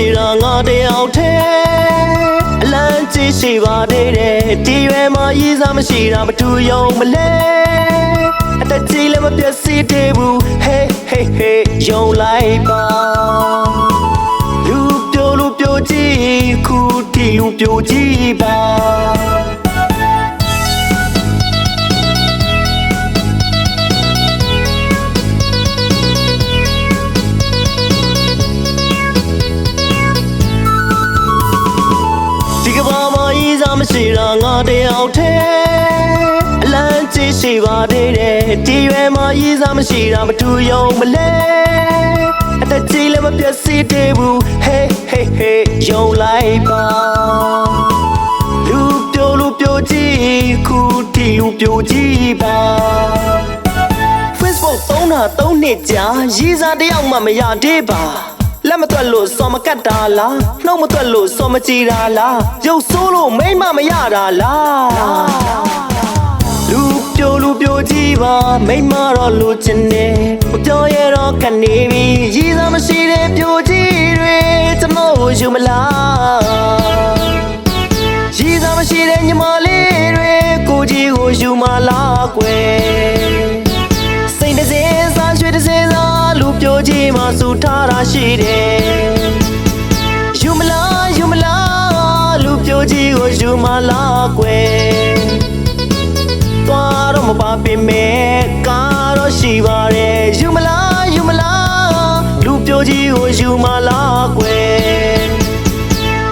မရှိတာငါတယောက်တည်းအလန်းကြီးရှိပါသေးတယ်ဒီရွယ်မှာရည်စားမရှိတာမတူယုံမလဲအသက်ကြီးလည်းမပြည့်စည်သေးဘူး Hey hey hey ယုံလိုက်ပါလူပြိုကြည့်ခုတီလူပြိုကြည့်ပါမရှိတာငါတယောက်တည်းအလန်းကြီးရှိပါသေးတယ်ဒီရွယ်မှာရည်စားမရှိတာမတူယုံမလဲအသက်ကြီးလည်းမပြည့်စည်သေးဘူး Hey hey hey ယုံလိုက်ပါလူပြိုကြည့်ခုတီလူပြိုကြည့်ပါ Facebook သုံးတာ3နှစ်ကြာရည်စားတယောက်မှမရသေးပါလက်မတွက်လို့စော်မကတ်တာလားနှုတ်မတွက်လို့စော်မကြည်တာလားရုပ်ဆိုးလို့မိမမရတာလားလူပြိုကြည့်ပါမိမတော့လိုချင်တယ်မပြောရတော့ကနေပြီရည်စားမရှိတဲ့ပြိုကြည့်တွေကျွန်တော်ကိုယူမလားရည်စားမရှိတဲ့ညီမလေးတွေကိုကြီးကိုယူမလားကွယ်စိတ်တစ်စင်းစားရွှေတစ်စင်းစားလူပြိုကြည့်မှစူထားတာရှိတယ်ယူမလားလူပြိုကြည့်ကိုယူမလားကွယ်သွားတော့မပါပြင်မဲ့ကားတော့ရှိပါတယ်ယူမလားလူပြိုကြည့်ကိုယူမလားကွယ်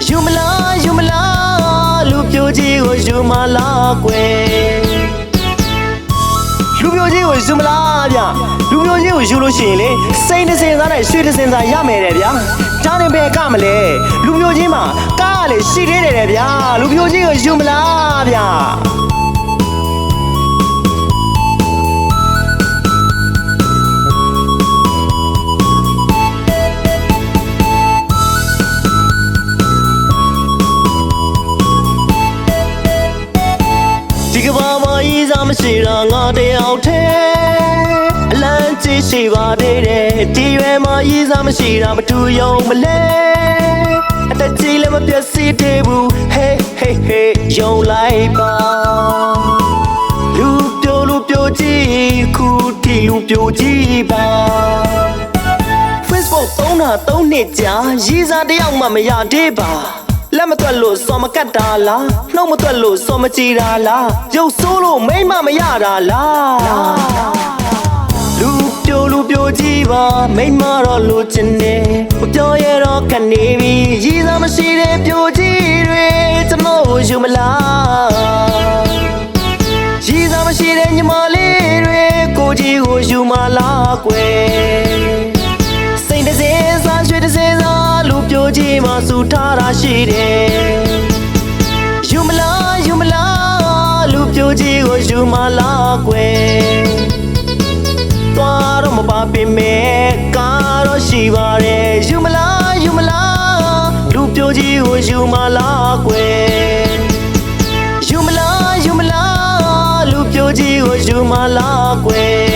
ယူမလားလူပြိုကြည့်ကိုယူမလားကွယ်လူပြိုကြီးကိုယူမလားဗျလူပြိုကြီးကိုယူလို့ရှိရင်လေစိတ်တစ်စင်စားနဲ့ရွှေတစ်စင်စားရမယ်တဲ့ဗျာဒါနဲ့ပဲကမလဲလူပြိုကြီးမှာကားကလေရှိသေးတယ်တဲ့ဗျာလူပြိုကြီးကိုယူမလားဗျာဒီကဘာမှာရည်စားမရှိတာငါတယောက်တည်းအလန်းကြီးရှိပါသေးတယ်ဒီရွယ်မှာရည်စားမရှိတာမတူယုံမလဲအသက်ကြီးလည်းမပြည့်စည်သေးဘူး Hey hey hey ယုံလိုက်ပါလူပြိုကြည့်ခုတီလူပြိုကြည့်ပါ Facebook သုံးတာ3နှစ်ကြာရည်စားတယောက်မှမရသေးပါလက်မတွက်လို့စော်မကတ်တာလားနှုတ်မတွက်လို့စော်မကြည်တာလားရုပ်ဆိုးလို့မိမမရတာလားလူပြိုကြည့်ပါမိမတော့လိုချင်တယ်မပြောရတော့ကနေပြီရည်စားမရှိတဲ့ပြိုကြည့်တွေကျွန်တော်ကိုယူမလားရည်စားမရှိတဲ့ညီမလေးတွေကိုကြီးကိုယူမလားကွယ်စိတ်တစ်စင်းစားရွှေတစ်စင်းစားလူပြိုကြည့်မှစူထားတာရှိတယ်ယူမလားလူပြိုကြည့်ကိုယူမလားကွယ်သွားတော့မပါပြင်မဲ့ကားတော့ရှိပါတယ်ယူမလားလူပြိုကြည့်ကိုယူမလားကွယ်ယူမလားလူပြိုကြည့်ကိုယူမလားကွယ်